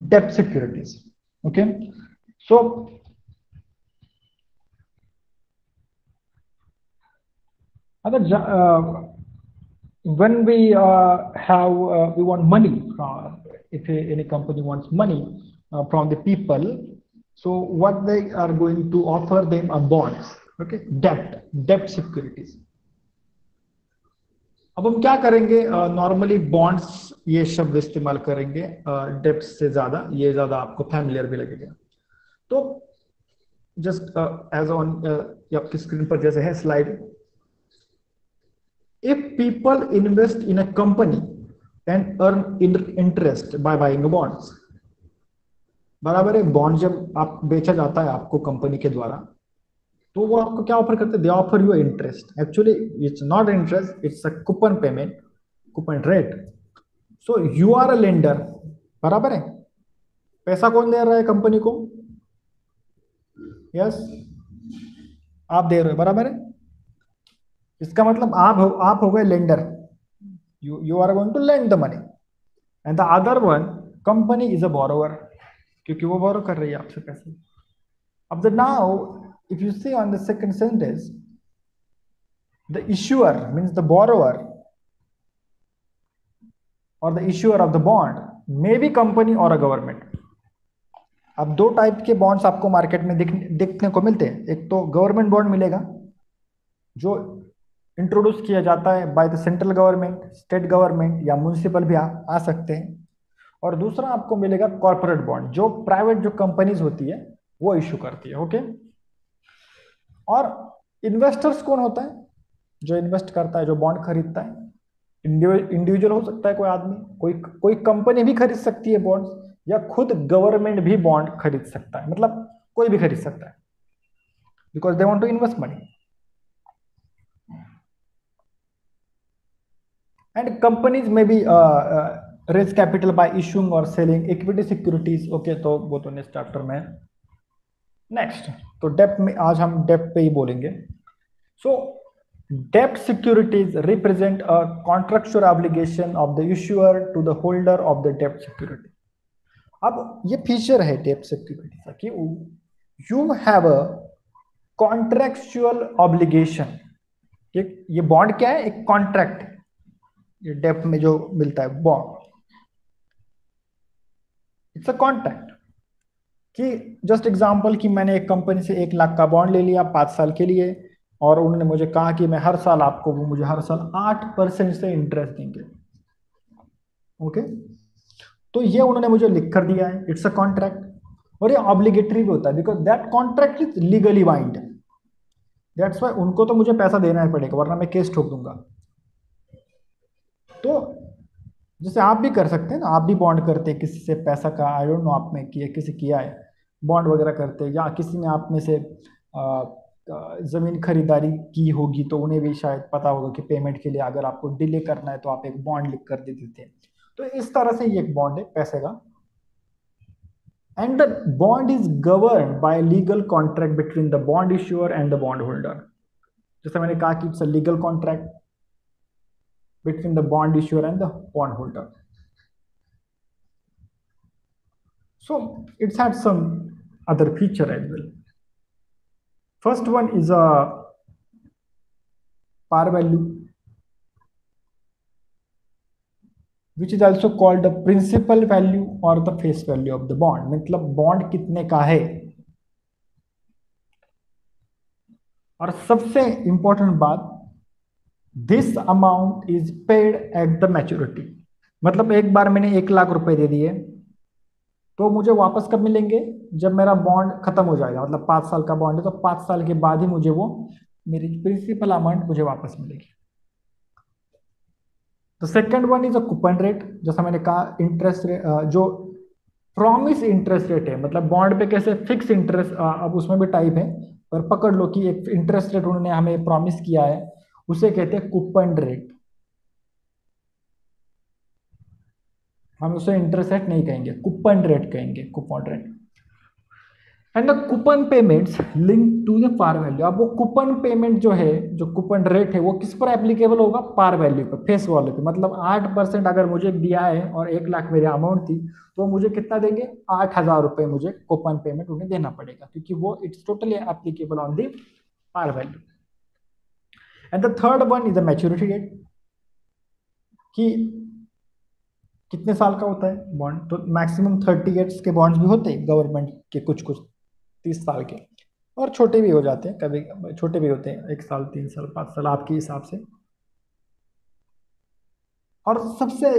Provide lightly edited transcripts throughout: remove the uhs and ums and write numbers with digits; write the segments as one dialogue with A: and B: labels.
A: debt securities. Okay, so when we we want money, if any company wants money from the people, so what they are going to offer them are bonds. Okay, debt securities. अब हम क्या करेंगे, normally bonds ये शब्द इस्तेमाल करेंगे, डेप्ट से ज्यादा ये ज्यादा आपको फैमिलियर भी लगेगा। तो जस्ट एज ऑन आपकी स्क्रीन पर जैसे है slide, if people invest in a company and earn interest by buying bonds, बराबर है, बॉन्ड जब आप बेचा जाता है आपको कंपनी के द्वारा, तो वो आपको क्या ऑफर करते हैं, they offer you interest. Actually it's not interest, it's a coupon payment, coupon rate. So you are a lender, बराबर है, पैसा कौन दे रहा है कंपनी को, यस आप दे रहे हो, बराबर है। इसका मतलब आप हो गए lender, you are going to lend the money, and the other one company is a borrower, क्योंकि वो बोरो कर रही है आपसे पैसे। अब the now if you see on the second sentence, the issuer means the borrower और the issuer of the bond may be company और अ गवर्नमेंट। अब दो टाइप के बॉन्ड्स आपको मार्केट में देखने को मिलते हैं। एक तो गवर्नमेंट बॉन्ड मिलेगा जो इंट्रोड्यूस किया जाता है by the central government, state government या म्युनिसिपल भी आ सकते हैं। और दूसरा आपको मिलेगा कॉर्पोरेट बॉन्ड, जो प्राइवेट जो कंपनीज होती है वो इशू करती है। ओके, और इन्वेस्टर्स कौन होता है, जो इन्वेस्ट करता है, जो बॉन्ड खरीदता है, इंडिविजुअल हो सकता है, कोई आदमी, कोई कंपनी भी खरीद सकती है बॉन्ड्स, या खुद गवर्नमेंट भी बॉन्ड खरीद सकता है, मतलब कोई भी खरीद सकता है, because they want to invest money. And companies में भी रेज कैपिटल बाय इशूइंग और सेलिंग इक्विटी सिक्योरिटीज। ओके, तो वो तो नेक्स्ट चैप्टर में। नेक्स्ट, तो डेप्ट में आज हम डेप्ट पे ही बोलेंगे। सो debt securities represent a contractual obligation of the issuer to the holder of the debt security. अब ये फीचर है डेप्ट सिक्योरिटी का कि you have a contractual obligation. ये बॉन्ड क्या है, एक कॉन्ट्रैक्ट, ये डेप्ट में जो मिलता है बॉन्ड, इट्स अ कॉन्ट्रैक्ट। कि जस्ट एग्जांपल कि मैंने एक कंपनी से 1 लाख का बॉन्ड ले लिया 5 साल के लिए, और उन्होंने मुझे कहा कि मैं हर साल आपको, वो मुझे हर साल 8% से इंटरेस्ट देंगे। ओके, तो ये उन्होंने मुझे लिख कर दिया है, इट्स अ कॉन्ट्रैक्ट, और ये ऑब्लिगेटरी भी होता है because that contract is legally bind. That's why उनको तो मुझे पैसा देना ही पड़ेगा, वरना मैं केस ठोक दूंगा। तो जैसे आप भी कर सकते हैं ना, आप भी बॉन्ड करते हैं किसी से पैसा का, आई डोंट नो आप में किया, किसी किया है बॉन्ड वगैरह करते हैं, या किसी ने आप में से जमीन खरीदारी की होगी तो उन्हें भी शायद पता होगा कि पेमेंट के लिए अगर आपको डिले करना है तो आप एक बॉन्ड लिख कर दे देते हैं। तो इस तरह से ये एक बॉन्ड है पैसे का। And the bond is govern by legal contract between the bond issuer and the bond holder. जैसे मैंने कहा कि it's a legal contract between the bond issuer and the bond holder. So it's had some other feature as well. First one is a par value, which is also called the principal value or the face value of the bond. मतलब bond कितने का है। और सबसे important बात, this amount is paid at the maturity. मतलब एक बार मैंने 1 लाख रुपए दे दिए तो मुझे वापस कब मिलेंगे, जब मेरा बॉन्ड खत्म हो जाएगा। मतलब 5 साल का बॉन्ड है तो 5 साल के बाद ही मुझे वो मेरी प्रिंसिपल अमाउंट मुझे वापस मिलेगी। तो second one is a coupon rate, जैसा मैंने कहा इंटरेस्ट रेट, जो प्रॉमिस इंटरेस्ट रेट है, मतलब बॉन्ड पे कैसे फिक्स इंटरेस्ट, अब उसमें भी टाइप है, पर पकड़ लो कि एक इंटरेस्ट रेट उन्होंने हमें प्रॉमिस किया है, उसे कहते हैं कूपन रेट। हम उसे इंटरेस्ट रेट नहीं कहेंगे, कूपन रेट कहेंगे, coupon rate. And the coupon payments link to the par value. अब वो कूपन पेमेंट जो है, जो कूपन रेट है, वो किस पर एप्लीकेबल होगा? पार वैल्यू पर, फेस वैल्यू पे। मतलब 8% अगर मुझे दिया है और 1 लाख मेरी अमाउंट थी, तो मुझे कितना देंगे? 8,000 रुपये मुझे कूपन पेमेंट उन्हें देना पड़ेगा, क्योंकि वो it's totally applicable on the par value. And the third one is the maturity date, कि कितने साल का होता है बॉन्ड। तो मैक्सिमम 30 ईयर्स के बॉन्ड्स भी होते हैं गवर्नमेंट के, कुछ कुछ 30 साल के, और छोटे भी हो जाते हैं, कभी छोटे भी होते हैं, 1 साल, 3 साल, 5 साल, आपके हिसाब से। और सबसे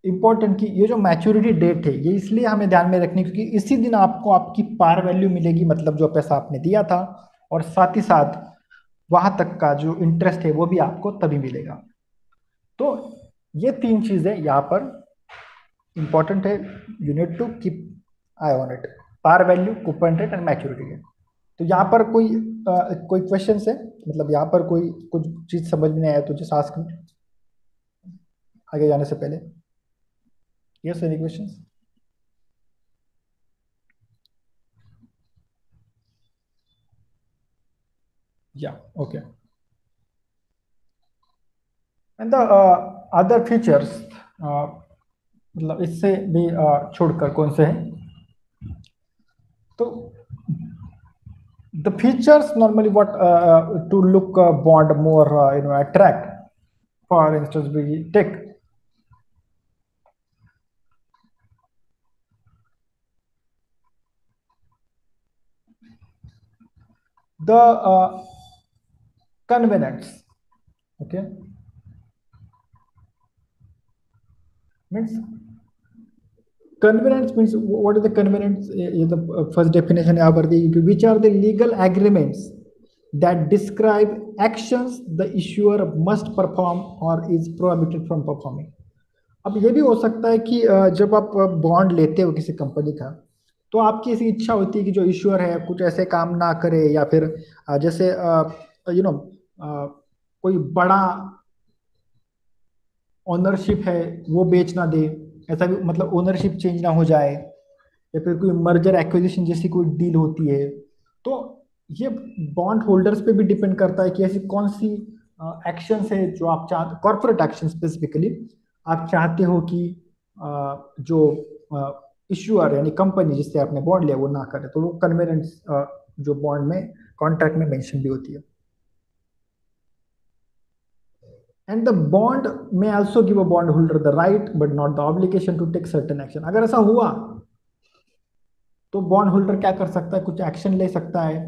A: इंपॉर्टेंट कि ये जो मैच्योरिटी डेट है, ये इसलिए हमें ध्यान में रखनी, क्योंकि इसी दिन आपको आपकी पार वैल्यू मिलेगी, मतलब जो पैसा आपने दिया था, और साथ ही साथ वहां तक का जो इंटरेस्ट है वो भी आपको तभी मिलेगा। तो ये 3 चीजें यहाँ पर इंपॉर्टेंट है। You need to keep eye on it: par value, coupon rate and maturity date. तो यहाँ पर कोई क्वेश्चन है? मतलब यहाँ पर कोई कुछ चीज समझ में नहीं आया तो जस्ट आस्क मी, आगे जाने से पहले। Yes, any questions? Yeah, okay. And the other features, मतलब इससे भी छोड़कर कौन से हैं? तो the features normally what to look bond more attract. For instance, we take the convenience. Okay, means convenience means what is the convenience? Is the first definition यहाँ पर दी, which are the legal agreements that describe actions the issuer must perform or is prohibited from performing. अब ये भी हो सकता है कि जब आप बॉन्ड लेते हो किसी कंपनी का, तो आपकी ऐसी इच्छा होती है कि जो इश्यूअर है कुछ ऐसे काम ना करे, या फिर जैसे यू नो कोई बड़ा ओनरशिप है वो बेच ना दे, ऐसा भी, मतलब ओनरशिप चेंज ना हो जाए, या फिर कोई मर्जर एक्विजिशन जैसी कोई डील होती है। तो ये बॉन्ड होल्डर्स पे भी डिपेंड करता है कि ऐसी कौन सी एक्शंस है जो आप चाहते, कॉर्पोरेट एक्शन स्पेसिफिकली, आप चाहते हो कि जो इश्यूअर यानी कंपनी जिससे आपने बॉन्ड लिया वो ना करे। तो वो कन्वेनेंस जो बॉन्ड में, कॉन्ट्रैक्ट में मेंशन भी होती है। एंड द बॉन्ड में also give a bond holder the right but not the obligation to take certain action. अगर ऐसा हुआ तो बॉन्ड होल्डर क्या कर सकता है? कुछ एक्शन ले सकता है।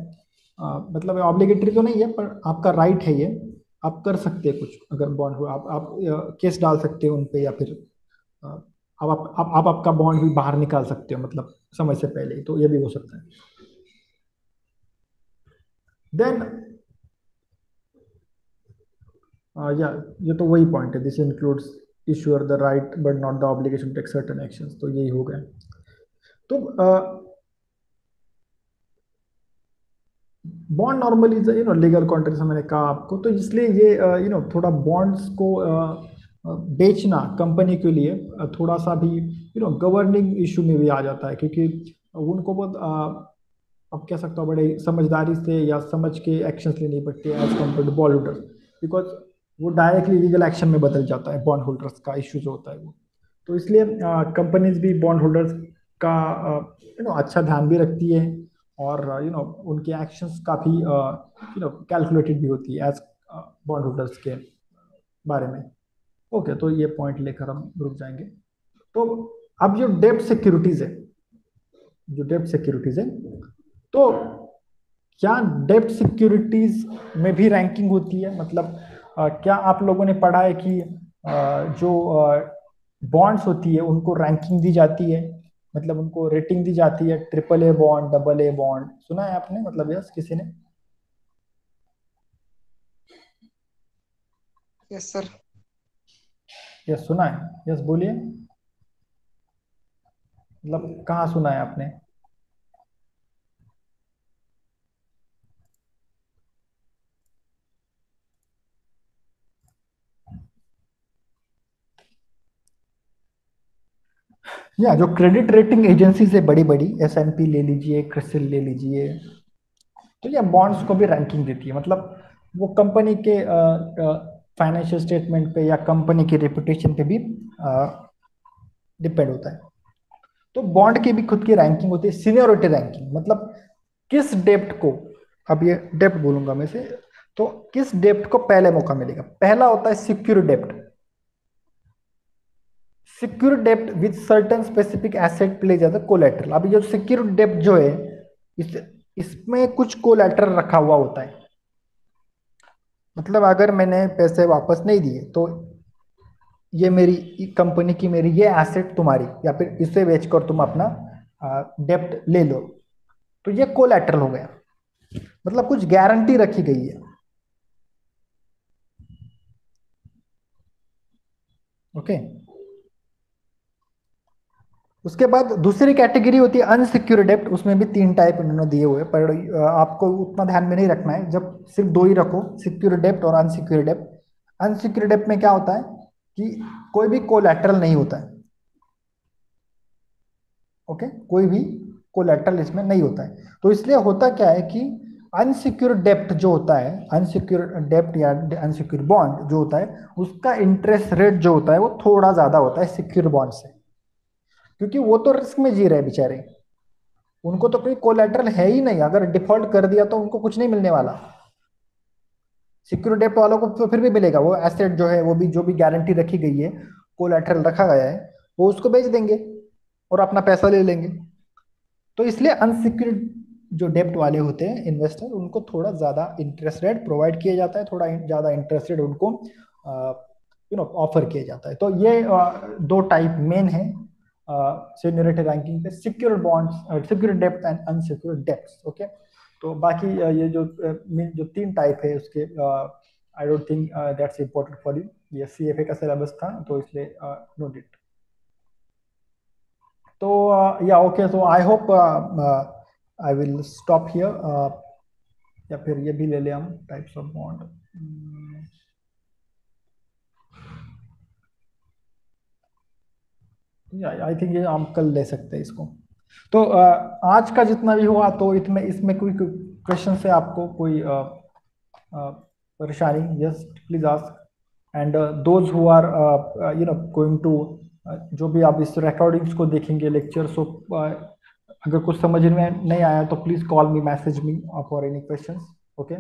A: मतलब ऑब्लिगेटरी तो नहीं है, पर आपका राइट है ये, आप कर सकते हैं कुछ। अगर बॉन्ड हुआ, आप केस डाल सकते हो उन पे, या फिर अ, आप आपका बॉन्ड भी बाहर निकाल सकते हो, मतलब समय से पहले ही। तो ये भी हो सकता है। देन या, ये तो वही पॉइंट है, this includes issuer the right but not the obligation take certain actions, तो यही हो गया। तो बॉन्ड नॉर्मली लीगल कॉन्ट्रैक्ट मैंने कहा आपको, तो इसलिए ये थोड़ा बॉन्ड्स को बेचना कंपनी के लिए थोड़ा सा भी गवर्निंग इशू में भी आ जाता है, क्योंकि उनको बहुत अब कह सकता हूँ बड़े समझदारी से या समझ के एक्शंस लेने पड़ते हैं as compare to bond holders, because वो डायरेक्टली लीगल एक्शन में बदल जाता है बॉन्ड होल्डर्स का इशू जो होता है वो। तो इसलिए कंपनीज भी बॉन्ड होल्डर्स का अच्छा ध्यान भी रखती है, और उनके एक्शंस काफ़ी कैलकुलेटेड भी होती है एज बॉन्ड होल्डर्स के बारे में। ओके, तो ये पॉइंट लेकर हम रुक जाएंगे। तो अब जो डेब्ट सिक्योरिटीज है, जो डेब्ट सिक्योरिटीज है, तो क्या डेब्ट सिक्योरिटीज में भी रैंकिंग होती है? मतलब क्या आप लोगों ने पढ़ा है कि जो बॉन्ड्स होती है उनको रैंकिंग दी जाती है, मतलब उनको रेटिंग दी जाती है, triple a bond, double a bond, सुना है आपने? मतलब यस, किसी ने?
B: Yes sir.
A: यस सुना है? यस बोलिए, मतलब कहाँ सुना है आपने? या जो क्रेडिट रेटिंग एजेंसी है बड़ी बड़ी, S&P ले लीजिए, क्रिसिल ले लीजिए, तो ये बॉन्ड्स को भी रैंकिंग देती है। मतलब वो कंपनी के फाइनेंशियल स्टेटमेंट पे या कंपनी की रेपुटेशन पे भी डिपेंड होता है। तो बॉन्ड की भी खुद की रैंकिंग होती है, सीनियोरिटी रैंकिंग। मतलब किस डेप्ट को, अब ये डेप्ट बोलूंगा मैं से, तो किस डेप्ट को पहले मौका मिलेगा। पहला होता है secure dept. Secure dept with certain specific asset pledge as a collateral. अभी जो सिक्योर डेप्ट जो है, इस इसमें कुछ कोलेटरल रखा हुआ होता है। मतलब अगर मैंने पैसे वापस नहीं दिए तो ये मेरी कंपनी की, मेरी ये एसेट तुम्हारी, या फिर इसे बेचकर तुम अपना डेप्ट ले लो, तो ये कोलेटरल हो गया। मतलब कुछ गारंटी रखी गई है। ओके। उसके बाद दूसरी कैटेगरी होती है अनसिक्योर डेप्ट। उसमें भी 3 टाइप उन्होंने दिए हुए, पर आपको उतना ध्यान में नहीं रखना है। जब सिर्फ 2 ही रखो, सिक्योर डेप्ट और अनसिक्योर डेप्ट। अनसिक्योर डेप्ट में क्या होता है कि कोई भी कोलैटरल नहीं होता है। ओके, कोई भी कोलैटरल इसमें नहीं होता है। तो इसलिए होता क्या है कि अनसिक्योर डेप्ट जो होता है, अनसिक्योर डेप्ट या अनसिक्योर बॉन्ड जो होता है, उसका इंटरेस्ट रेट जो होता है वो थोड़ा ज्यादा होता है सिक्योर बॉन्ड से। क्योंकि वो तो रिस्क में जी रहे हैं बेचारे, उनको तो कोई कोलेटरल है ही नहीं। अगर डिफॉल्ट कर दिया तो उनको कुछ नहीं मिलने वाला। सिक्योर डेप्ट वालों को तो फिर भी मिलेगा, वो एसेट जो है, वो भी जो भी गारंटी रखी गई है, कोलेटरल रखा गया है, वो उसको बेच देंगे और अपना पैसा ले लेंगे। तो इसलिए अनसिक्योर्ड जो डेप्ट वाले होते हैं इन्वेस्टर, उनको थोड़ा ज्यादा इंटरेस्ट रेट प्रोवाइड किया जाता है, थोड़ा ज्यादा इंटरेस्ट रेट उनको ऑफर किया जाता है। तो ये 2 टाइप मेन है सीनियरिटी रैंकिंग पे, सिक्योर बॉन्ड्स, सिक्योर डेप्ट एंड अनसिक्योर डेप्ट्स। ओके। तो बाकी ये जो जो 3 टाइप है उसके, I don't think that's important for you. ये CFA का सिलेबस था तो इसलिए नोट इट। तो या okay, so I hope I will stop here. या फिर ये भी ले ले हम, types of bond. I think ये हम कल ले सकते हैं इसको। तो आज का जितना भी हुआ, तो इसमें इसमें कोई क्वेश्चन है आपको, कोई परेशानी? Yes, please ask. And those who are going to, जो भी आप इस रिकॉर्डिंग्स को देखेंगे लेक्चर, सो अगर कुछ समझ में नहीं आया तो please call me, message me for any questions. Okay.